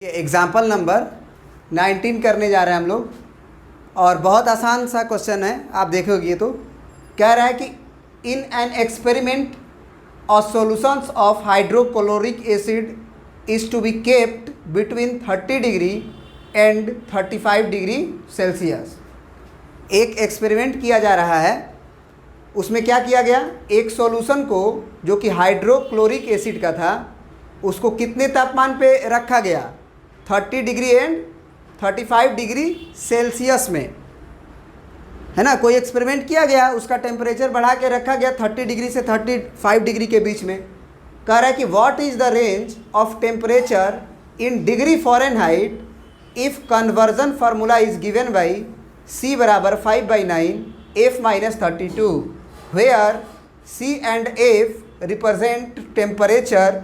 Example number 19 करने जा रहे हैं हम लोग और बहुत आसान सा क्वेश्चन है। आप देखोगे तो कह रहा है कि in an experiment of solutions of hydrochloric acid is to be kept between 30 degree and 35 degree Celsius. एक एक्सपेरिमेंट किया जा रहा है, उसमें क्या किया गया, एक सॉल्यूशन को जो कि हाइड्रोक्लोरिक एसिड का था उसको कितने तापमान पे रखा गया, 30 डिग्री एंड 35 डिग्री सेल्सियस में, है ना। कोई एक्सपेरिमेंट किया गया, उसका टेम्परेचर बढ़ा के रखा गया 30 डिग्री से 35 डिग्री के बीच में। कह रहा है कि what is the range of temperature in degree Fahrenheit if conversion formula is given by C बराबर 5/9 F - 32 where C and F represent temperature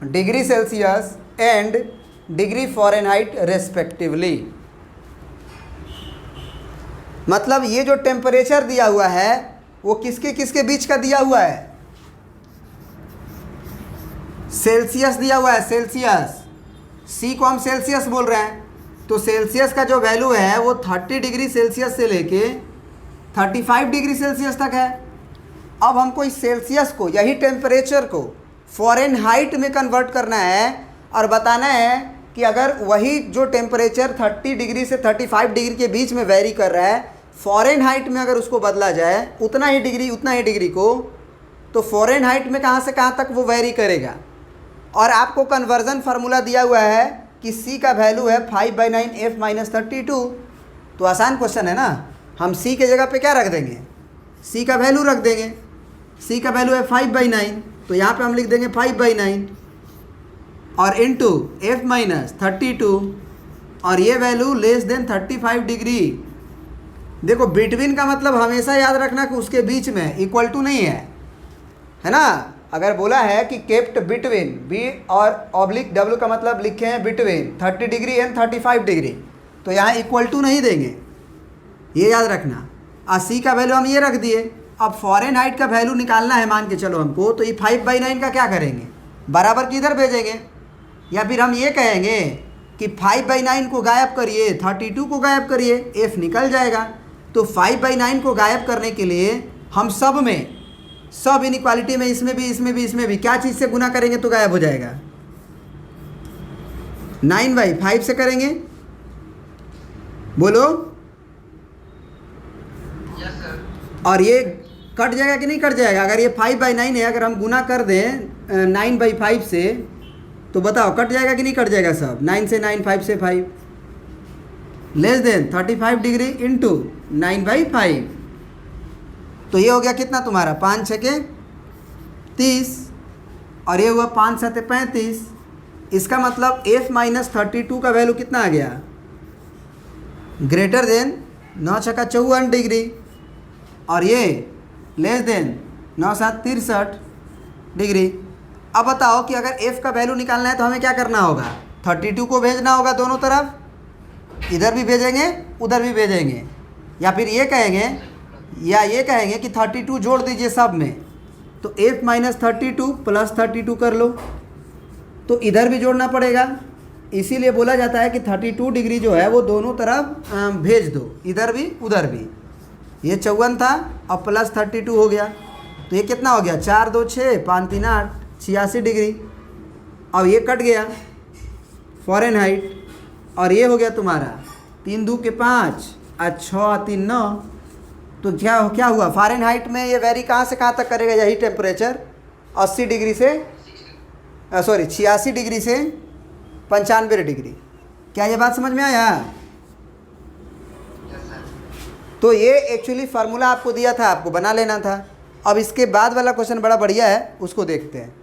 degree Celsius and degree Fahrenheit respectively. मतलब ये जो टेम्परेचर दिया हुआ है वो किसके किसके बीच का दिया हुआ है, सेल्सियस दिया हुआ है, सेल्सियस। सी को हम सेल्सियस बोल रहे हैं, तो सेल्सियस का जो वैल्यू है वो 30 डिग्री सेल्सियस से लेके 35 डिग्री सेल्सियस तक है। अब हमको इस सेल्सियस को, यही टेम्परेचर को फ़ारेनहाइट में कन्वर्ट करना है और बताना है कि अगर वही जो टेम्परेचर 30 डिग्री से 35 डिग्री के बीच में वेरी कर रहा है, फ़ारेनहाइट में अगर उसको बदला जाए उतना ही डिग्री को, तो फ़ारेनहाइट में कहाँ से कहाँ तक वो वेरी करेगा। और आपको कन्वर्जन फार्मूला दिया हुआ है कि C का वैल्यू है 5/9 F - 32। तो आसान क्वेश्चन है ना, हम C के जगह पे क्या रख देंगे, C का वैल्यू रख देंगे। C का वैल्यू है 5/9, तो यहाँ पे हम लिख देंगे 5/9 और इनटू F - 32 और ये वैल्यू लेस देन 35 डिग्री। देखो बिटवीन का मतलब हमेशा याद रखना कि उसके बीच में, इक्वल टू नहीं है ना। अगर बोला है कि केप्ट बिटवीन, बी और ऑब्लिक डब्ल्यू का मतलब लिखे हैं बिटवीन 30 डिग्री एंड 35 डिग्री, तो यहाँ इक्वल टू नहीं देंगे, ये याद रखना। और सी का वैल्यू हम ये रख दिए। अब फ़ारेनहाइट का वैल्यू निकालना है मान के चलो हमको, तो ये 5/9 का क्या करेंगे, बराबर किधर भेजेंगे, या फिर हम ये कहेंगे कि 5/9 को गायब करिए, 32 को गायब करिए, एफ निकल जाएगा। तो 5/9 को गायब करने के लिए हम सब इनइक्वालिटी में, इसमें भी क्या चीज़ से गुना करेंगे तो गायब हो जाएगा, 9/5 से करेंगे। बोलो। Yes sir. और ये कट जाएगा कि नहीं कट जाएगा, अगर ये 5/9 है, अगर हम गुना कर दें 9/5 से, तो बताओ कट जाएगा कि नहीं कट जाएगा सब, 9 से 9, 5 से 5, लेस देन 35 डिग्री इंटू 9/5। तो ये हो गया कितना तुम्हारा, 5 छके 30 और ये हुआ 5 7 35। इसका मतलब F - 32 का वैल्यू कितना आ गया, ग्रेटर देन 9 छका 54 डिग्री और ये लेस देन 9 7 63 डिग्री। अब बताओ कि अगर F का वैल्यू निकालना है तो हमें क्या करना होगा, 32 को भेजना होगा दोनों तरफ, इधर भी भेजेंगे उधर भी भेजेंगे, या फिर ये कहेंगे कि 32 जोड़ दीजिए सब में, तो F - 32 प्लस 32 कर लो, तो इधर भी जोड़ना पड़ेगा। इसीलिए बोला जाता है कि 32 डिग्री जो है वो दोनों तरफ भेज दो, इधर भी उधर भी। ये 54 था और प्लस 32 हो गया, तो ये कितना हो गया, 4 2 6 5 3 8 86 डिग्री। अब ये कट गया फ़ारेनहाइट और ये हो गया तुम्हारा 3 2 के 5 और 6 3 9। तो क्या हुआ, फ़ारेनहाइट में ये वेरी कहाँ से कहाँ तक करेगा, यही टेम्परेचर 80 डिग्री से 86 डिग्री से 95 डिग्री। क्या ये बात समझ में आया। Yes sir. तो ये एक्चुअली फार्मूला आपको दिया था, आपको बना लेना था। अब इसके बाद वाला क्वेश्चन बड़ा बढ़िया है, उसको देखते हैं।